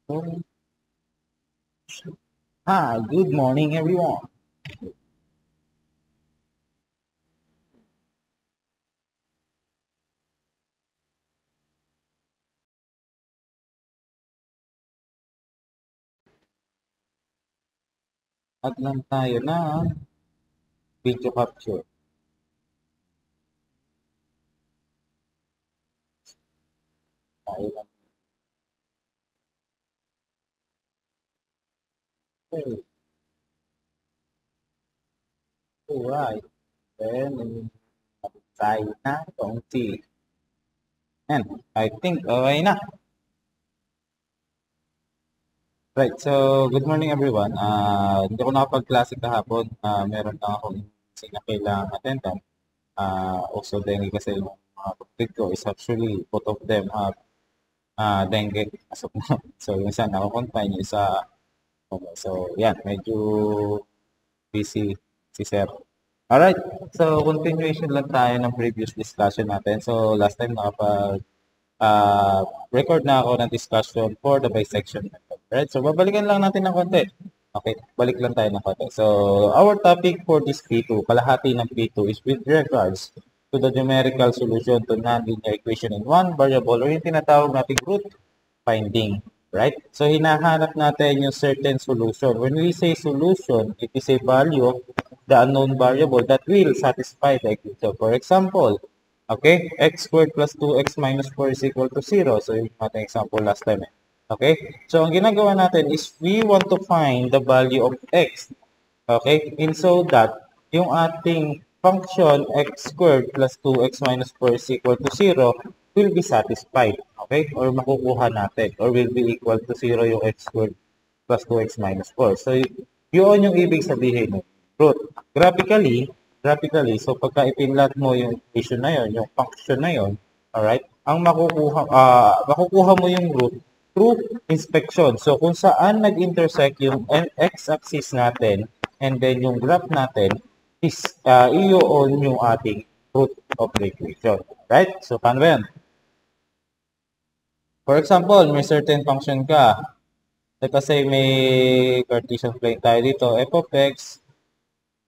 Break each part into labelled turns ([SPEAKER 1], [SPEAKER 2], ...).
[SPEAKER 1] Hi, good morning everyone. At lang tayo ng video capture. Tayo lang. Okay. Alright. Then, tayo na konti. And I think okay na. Right, so good morning everyone. Hindi ako nakapag-klase kahapon. Meron lang akong na kailangang attendan. Also, dengue kasi yung mga kapatid ko is actually both of them have dengue as of now. So, yung isa nakakonfine, yung isa okay. So, yan, medyo busy si Sir. Alright, so continuation lang tayo ng previous discussion natin. So, last time record na ako ng discussion for the bisection method. Right, so babalikan lang natin ng konti. Okay, balik lang tayo ng konti. So, our topic for this P2, kalahati ng P2 is with regards to the numerical solution to non-linear equation in one variable or yung tinatawag nating root finding. Right? So, hinahanap natin yung certain solution. When we say solution, it is a value of the unknown variable that will satisfy the equation. For example, okay, x squared plus 2x minus 4 is equal to 0. So, yung ating example last time. Okay? So, ang ginagawa natin is we want to find the value of x. Okay? And so that yung ating function x squared plus 2x minus 4 is equal to 0 will be satisfied. Okay? Or makukuha natin. Or will be equal to 0 yung x squared plus 2x minus 4. So, yun yung ibig sabihin ng root. Graphically, so pagka ipinlat mo yung equation na yon, yung function na yon, alright, ang makukuha mo yung root through inspection. So, kung saan nag-intersect yung x-axis natin and then yung graph natin is iyon yung ating root of the equation. Right? So, paano ba yan? For example, may certain function ka. Let us say may Cartesian plane tayo dito, f of x,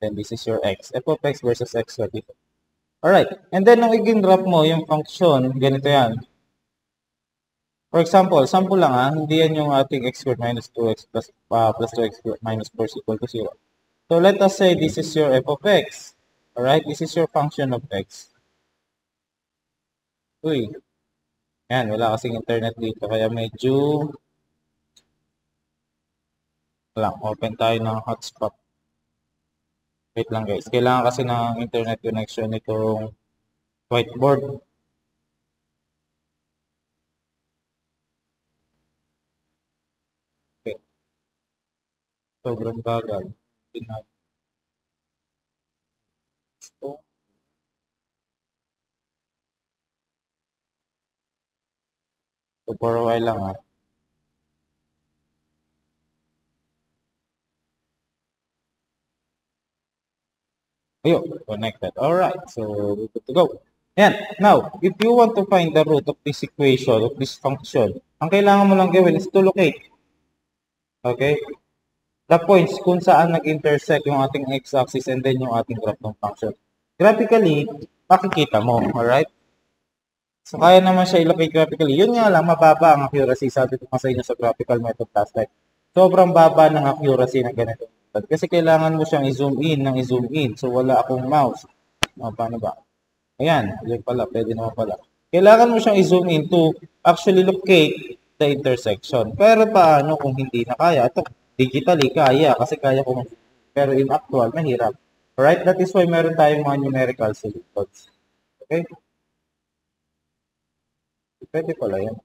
[SPEAKER 1] then this is your x. F of x versus x dito. Alright. And then, nung i-graph mo yung function, ganito yan. For example, sample lang hindi yan yung ating x squared minus 2x plus 2x minus 4 is equal to 0. So, let us say this is your f of x. Alright, this is your function of x. Uy, yan, wala kasing internet dito, kaya medyo lang, open tayo ng hotspot. Wait lang guys, kailangan kasi ng internet connection nitong whiteboard. Okay. Sobrang bagal. So, for a while lang Ayun, connected. Alright, so we're good to go. Yan. Now, if you want to find the root of this equation, of this function, ang kailangan mo lang gawin is to locate. Okay? The points kung saan nag-intersect yung ating x-axis and then yung ating graph ng function. Graphically, makikita mo. Alright? So, kaya naman siya i-locate graphically. Yun nga lang, mababa ang accuracy. Sabi ko sa inyo sa graphical method last time. Sobrang baba ng accuracy ng ganito. Kasi kailangan mo siyang i-zoom in ng i-zoom in. So, wala akong mouse. Paano ba? Ayan, yun pala, pwede naman pala. Kailangan mo siyang i-zoom in to actually locate the intersection. Pero paano kung hindi na kaya? Ito, digitally kaya kasi kaya ko. Pero in actual, mahirap. Alright, that is why meron tayong mga numerical solutions. Okay? Pwede pala yan.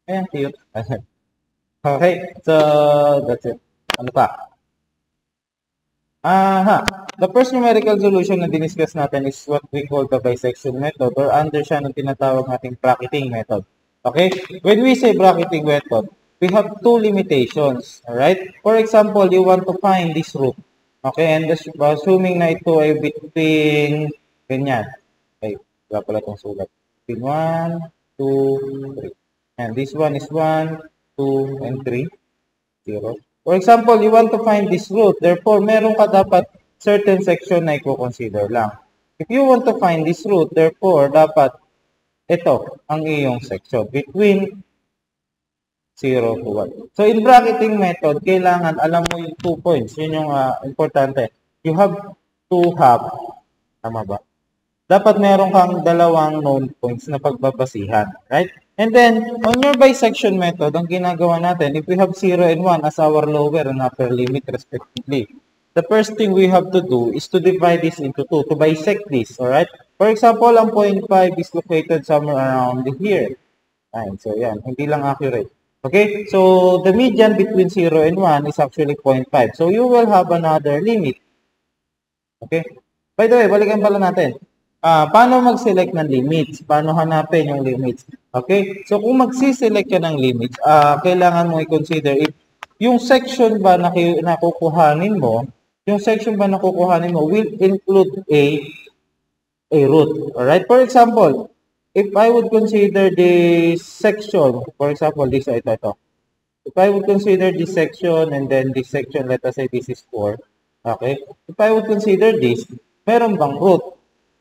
[SPEAKER 1] Ayan, cute. Okay, so that's it. Ano pa? The first numerical solution na diniscuss natin is what we call the bisection method or under siya ng tinatawag nating bracketing method. Okay? When we say bracketing method, we have two limitations. Alright? For example, you want to find this root. Okay? And assuming na ito ay between ganyan. Okay, wala pala itong sulat. Between 1, 2, 3. And this one is 1, 2, and 3. 0. For example, you want to find this root. Therefore, meron ka dapat certain section na i-consider lang. If you want to find this root, therefore, dapat ito ang iyong section between 0 to 1. So, in bracketing method, kailangan alam mo yung 2 points. Yun yung importante. You have to have, tama ba? Dapat meron kang dalawang known points na pagbabasihan. Right? And then, on your bisection method, ang ginagawa natin, if we have 0 and 1 as our lower and upper limit respectively, the first thing we have to do is to divide this into 2, to bisect this, alright? For example, ang 0.5 is located somewhere around here. Ayan, so yan, hindi lang accurate. Okay, so the median between 0 and 1 is actually 0.5. So you will have another limit. Okay, by the way, balikan pala natin. Paano mag-select ng limits? Paano hanapin yung limits? Okay? So, kung magsiselect ka ng limits, kailangan mo i-consider if yung section ba na nakukuhanin mo, will include a root. Alright? For example, if I would consider this section, for example, ito. If I would consider this section and then this section, let us say this is 4. Okay? If I would consider this, meron bang root?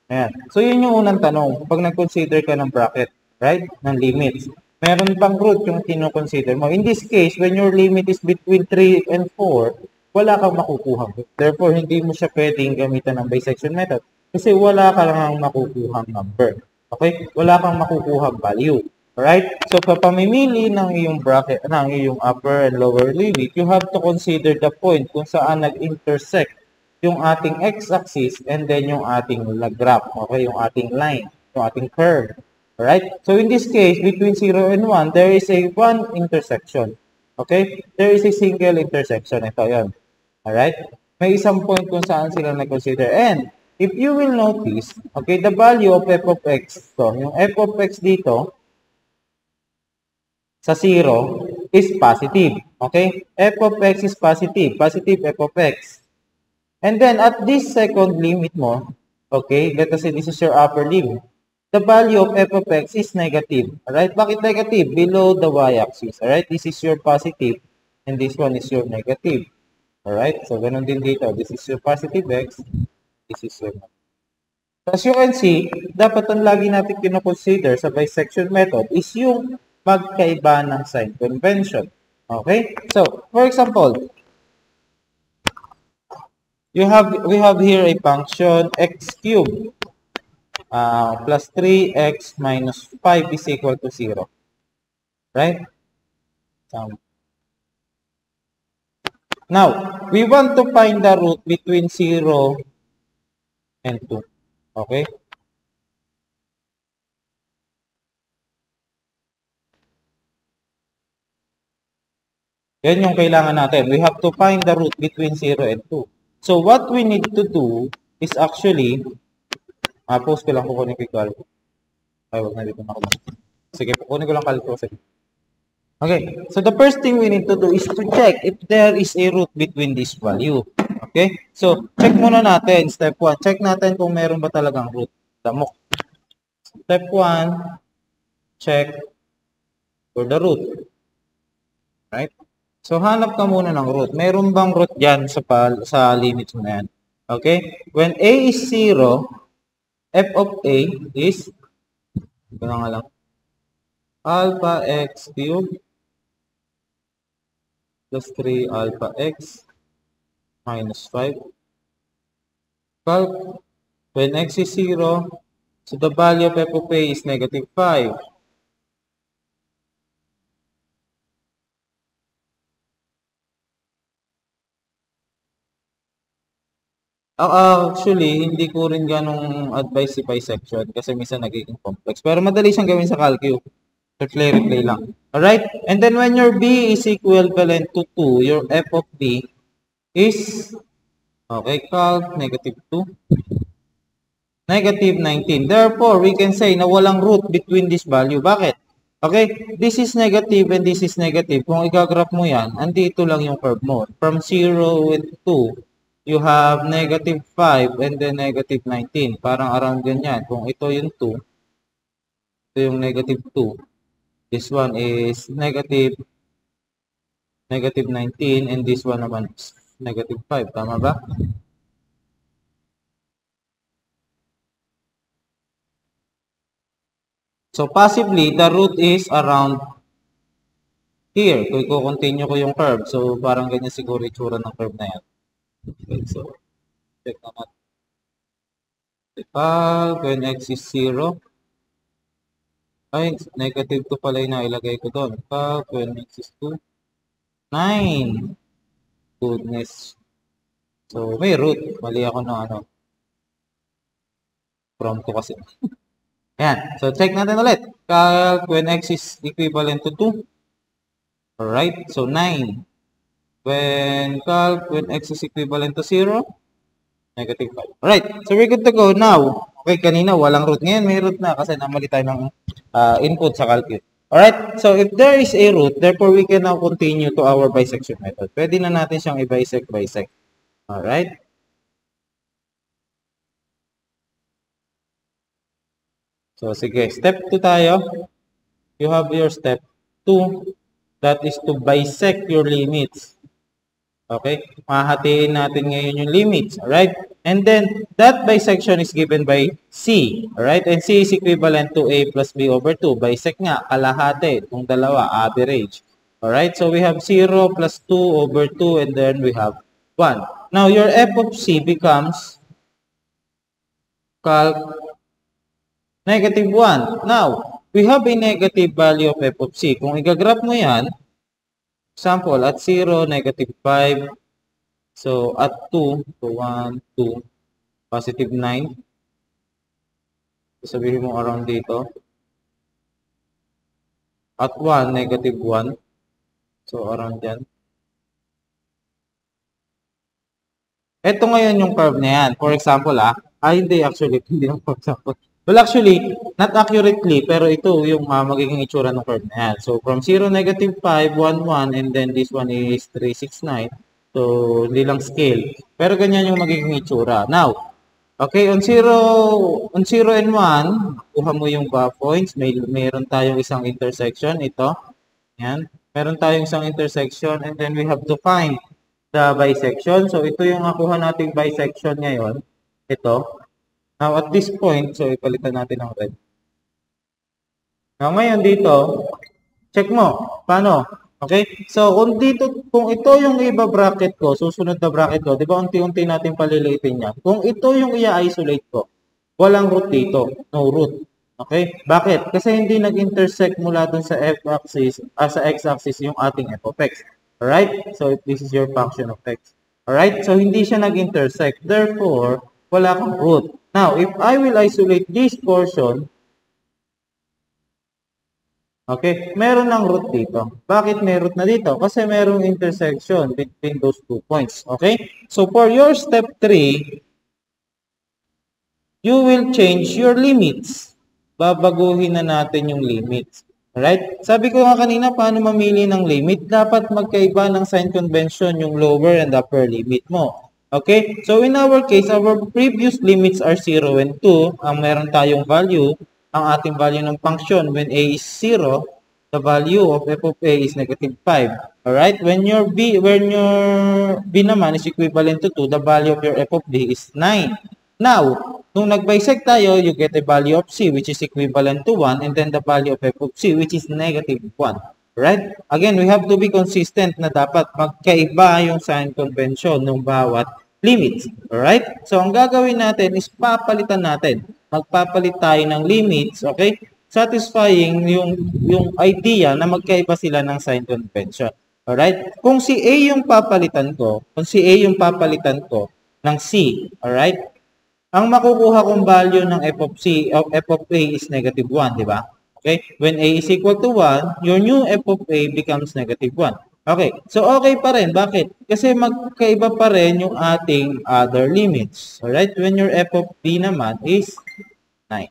[SPEAKER 1] Ayan. So, yun yung unang tanong pag nag-consider ka ng bracket, right? Ng limits. Meron bang root yung kino-consider mo? In this case, when your limit is between 3 and 4, wala kang makukuhang root. Therefore, hindi mo siya pwedeng gamitan ng bisection method kasi wala ka lang makukuhang number. Okay? Wala kang makukuhang value. Alright? So, kapamimili ng iyong bracket, ng iyong upper and lower limit, you have to consider the point kung saan nag-intersect yung ating x-axis and then yung ating graph, okay, yung ating line, yung ating curve. Alright? So, in this case, between 0 and 1, there is a one intersection. Okay? There is a single intersection. Ito yun. Alright? May isang point kung saan sila na-consider. And, if you will notice, okay, the value of f of x, so, yung f of x dito, sa 0, is positive. Okay? F of x is positive. Positive f of x. And then, at this second limit mo, okay, let us say this is your upper limit, the value of f of x is negative. Alright? Bakit negative? Below the y-axis. Alright? This is your positive, and this one is your negative. Alright? So, ganun din dito. This is your positive x, this is your negative. As you can see, dapat ang lagi natin kino-consider sa bisection method is yung magkaiba ng sign convention. Okay? So, for example, we have here a function x cubed plus 3x minus 5 is equal to 0. Right? Now, we want to find the root between 0 and 2. Okay? Yan yung kailangan natin. We have to find the root between 0 and 2. So, what we need to do is actually, post ko lang kukunin ko yung calco. Ay, wag na dito nakuha. Sige, kukunin ko lang calco. Okay, so the first thing we need to do is to check if there is a root between this value. Okay, so check muna natin, step 1. Check natin kung meron ba talagang root. Damok. Step 1, check for the root. Right? So, hanap ka muna ng root. Meron bang root dyan sa limits mo na yan? Okay? When a is 0, f of a is, ito na nga lang, alpha x cubed plus 3 alpha x minus 5. Calc, when x is 0, so the value of f of a is negative 5. Actually, hindi ko rin ganong advice si bisection kasi minsan nagiging complex. Pero madali siyang gawin sa calculus. Replay lang. Alright? And then when your b is equivalent to 2, your f of b is, okay, calc, negative 2, negative 19. Therefore, we can say na walang root between this value. Bakit? Okay, this is negative and this is negative. Kung i-graph mo yan, andito lang yung curve mo. From 0 and 2, you have negative 5 and then negative 19. Parang around ganyan. Kung ito yung 2, ito yung negative 2. This one is negative 19 and this one naman is negative 5. Tama ba? So, possibly, the root is around here. Kung i-continue ko yung curve. So, parang ganyan siguro itsura ng curve na yan. Okay, so, check na natin. When x is 0, ay, negative 2 pala yung nailagay ko doon. When x is 2, 9. Goodness. So, may root. Mali ako na ano. From 2 kasi. Ayan. So, check natin ulit. When x is equivalent to 2. Alright. So, 9. When x is equivalent to 0. Negative 5. Alright. So, we're good to go. Now, okay, kanina walang root. Ngayon, may root na kasi namali tayo ng input sa calculus. Alright, so if there is a root, therefore we can now continue to our bisection method. Pwede na natin siyang i-bisect. Alright? So, sige, step 2 tayo. You have your step 2. That is to bisect your limits. Okay? Mahahatiin natin ngayon yung limits. Alright? And then, that bisection is given by C. Alright? And C is equivalent to A plus B over 2. Bisect nga, kalahati. Itong dalawa, average. Alright? So, we have 0 plus 2 over 2 and then we have 1. Now, your f of C becomes negative 1. Now, we have a negative value of f of C. Kung igagraph mo yan, example, at 0, negative 5. So, at 2, so 1, 2, positive 9. Sabihin mo around dito. At 1, negative 1. So, around dyan. Ito ngayon yung curve na yan. For example, hindi actually, hindi na for example. Well, actually, not accurately, pero ito yung magiging itsura ng curve na yan. So, from 0, negative 5, 1, 1, and then this one is 3, 6, 9. So, hindi lang scale. Pero ganyan yung magiging itsura. Now, okay, on 0 and 1, kuha mo yung points. Mayroon tayong isang intersection. Ito. Yan. Meron tayong isang intersection and then we have to find the bisection. So, ito yung nakuha nating bisection ngayon. Ito. Now, at this point, so ipalitan natin ng red. Now, ngayon dito, check mo. Paano? Okay? So, kung ito yung iba-bracket ko, susunod na bracket ko, di ba unti-unti natin paliliitin yan. Kung ito yung i-isolate ko, walang root dito. No root. Okay? Bakit? Kasi hindi nag-intersect mula dun sa f-axis, sa x-axis yung ating f of x. Alright? So, this is your function of x. Alright? So, hindi siya nag-intersect. Therefore, wala kang root. Now, if I will isolate this portion, okay, meron ng root dito. Bakit may root na dito? Kasi merong intersection between those 2 points. Okay? So, for your step 3, you will change your limits. Babaguhin na natin yung limits. Alright? Sabi ko nga kanina, paano mamili ng limit? Dapat magkaiba ng sign convention yung lower and upper limit mo. Okay? So, in our case, our previous limits are 0 and 2. Ang meron tayong value, ang ating value ng function when a is 0, the value of f of a is negative 5. Alright? When your b naman is equivalent to 2, the value of your f of b is 9. Now, nung nag-bisect tayo, you get a value of c which is equivalent to 1 and then the value of f of c which is negative 1. Right? Again, we have to be consistent na dapat magkaiba yung sign convention ng bawat limits. Alright? So, ang gagawin natin is papalitan natin. Magpapalit tayo ng limits, okay? Satisfying yung idea na magkaiba sila ng sign convention. Alright? Kung si A yung papalitan ko, ng C, alright? Ang makukuha kong value ng f of A is negative 1, di ba? Okay? When A is equal to 1, your new f of A becomes negative 1. Okay. So, okay pa rin. Bakit? Kasi magkaiba pa rin yung ating other limits. Alright? When your f of B naman is 9.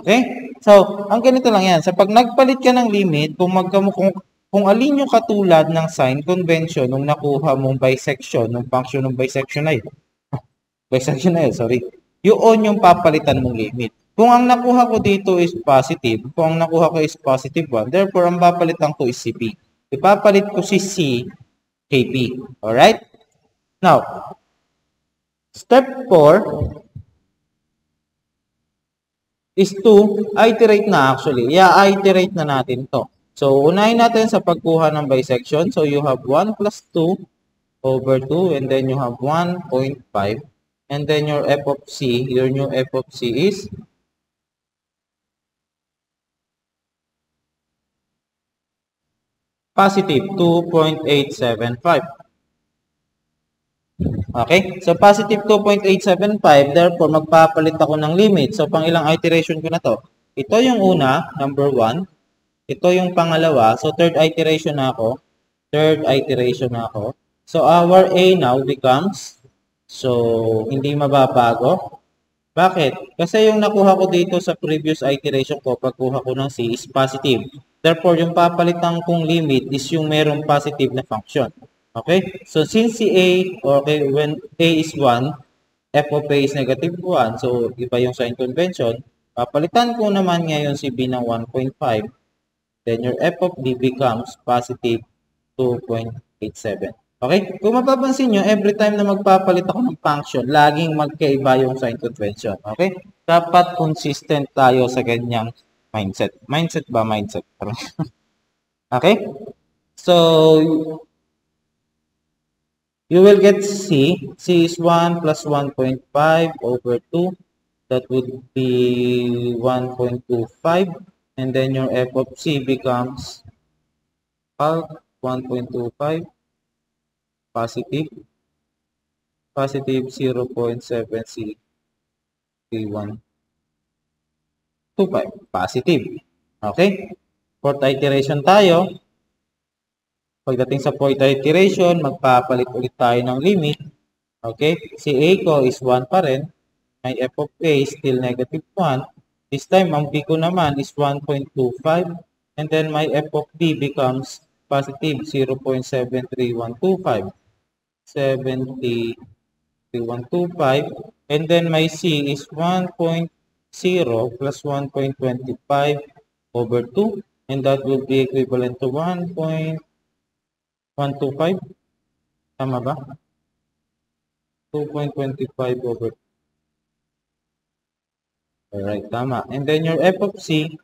[SPEAKER 1] Okay? So, ang ganito lang yan. Sa pag nagpalit ka ng limit, kung alin yung katulad ng sign convention nung nakuha mong bisection, nung function ng bisection na yun. Yun yung papalitan mong limit. Kung ang nakuha ko dito is positive, kung ang nakuha ko is positive 1, therefore, ang papalitan ko is si P. Ipapalit ko si C kay P. Alright? Now, step 4 is to iterate na actually. I-iterate na natin to. So, unahin natin sa pagkuha ng bisection. So, you have 1 plus 2 over 2 and then you have 1.5 and then your f of c, your new f of c is positive 2.875. Okay? So, positive 2.875. Therefore, magpapalit ako ng limit. So, pang ilang iteration ko na to? Ito yung una, number 1. Ito yung pangalawa. So, third iteration na ako. Third iteration na ako. So, our A now becomes, so, hindi mababago. Bakit? Kasi yung nakuha ko dito sa previous iteration ko, pagkuha ko ng C is positive. Therefore, yung papalitan kong limit is yung merong positive na function. Okay? So, since si A, okay, when A is 1, f of A is negative 1. So, iba yung sign convention. Papalitan ko naman ngayon si B ng 1.5. Then, your f of D becomes positive 2.87. Okay? Kung mapapansin nyo, every time na magpapalit ako ng function, laging magkaiba yung sign convention. Okay? Dapat consistent tayo sa ganyang mindset. Mindset ba? Mindset. Okay? So, you will get C. C is 1 plus 1.5 over 2. That would be 1.25. And then your f of C becomes half 1.25. Positive 0.7C3125. Positive. Okay? Fourth iteration tayo. Pagdating sa fourth iteration, magpapalit ulit tayo ng limit. Okay? Si A ko is 1 pa rin. My f of A is still negative 1. This time, ang B ko naman is 1.25. And then my f of B becomes positive 0.73125. 7125 and then my C is 1.0 plus 1.25 over 2 and that will be equivalent to 1.125. Tama ba? 2.25 over 2. Alright, tama. And then your f of C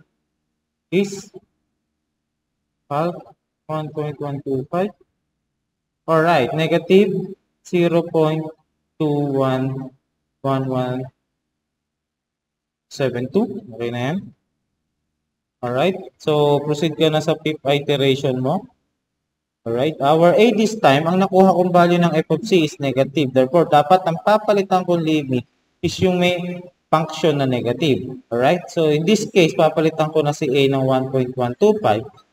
[SPEAKER 1] is half 1.125. Alright, negative 0.211172. Okay na yan? Alright, so proceed ka na sa fifth iteration mo. Alright, our A this time, ang nakuha kong value ng f of C is negative. Therefore, dapat ang papalitan kong limit is yung may function na negative. Alright, so in this case, papalitan ko na si A ng 1.125.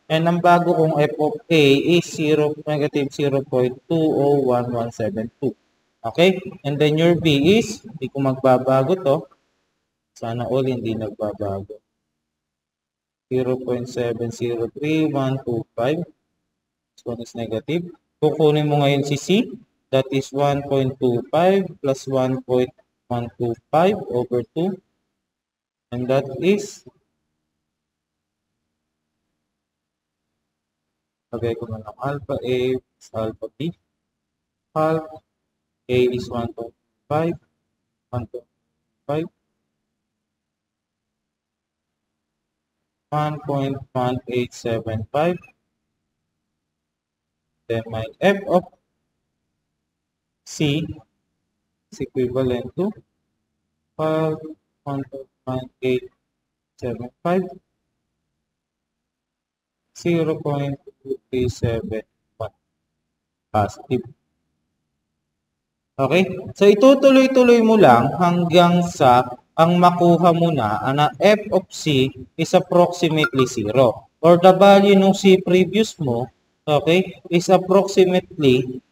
[SPEAKER 1] And ang bago kong f of A is negative 0.201172. Okay? And then your B is, hindi ko magbabago to. Sana all hindi nagbabago. 0.703125. This one is negative. Kukunin mo ngayon si C. That is 1.25 plus 1.125 over 2. And that is lagay ko na ng alpha A is alpha B. Alpha A is 1.5. 1.5. 1.1875. Then my f of C is equivalent to 1.1875. 0.2371 positive. Okay? So, itutuloy-tuloy mo lang hanggang sa ang makuha mo na f of C is approximately 0. Or the value ng C previous mo, okay, is approximately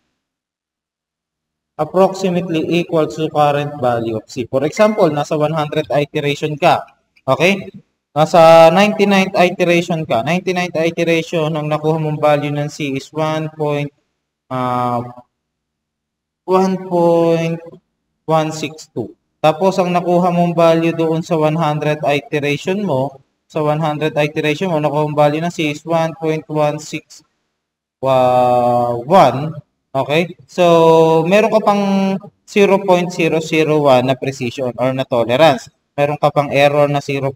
[SPEAKER 1] equal to current value of C. For example, nasa 100 iteration ka. Okay? Nasa 99th iteration ka. 99th iteration, ang nakuha mong value ng C is 1.162. Tapos, ang nakuha mong value doon sa 100 iteration mo, nakuha mong value na is 1.16 okay? So, meron ka pang 0.001 na precision or na tolerance. Meron ka pang error na 0.001,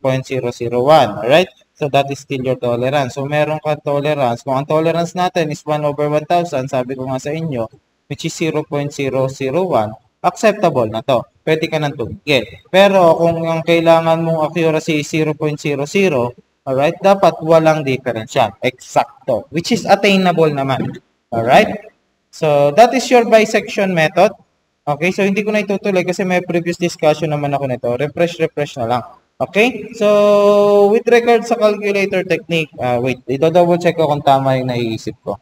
[SPEAKER 1] alright? So, that is still your tolerance. So, meron ka tolerance. Kung ang tolerance natin is 1/1000, sabi ko nga sa inyo, which is 0.001, acceptable na to. Pwede ka nang tumigil. Pero kung ang kailangan mong accuracy is 0.00, alright, dapat walang differential. Eksakto. Which is attainable naman. Alright? So, that is your bisection method. Okay, so hindi ko na itutuloy kasi may previous discussion naman ako nito. Refresh na lang. Okay? So, with regard sa calculator technique, wait, ito double check ko kung tama yung naiisip ko.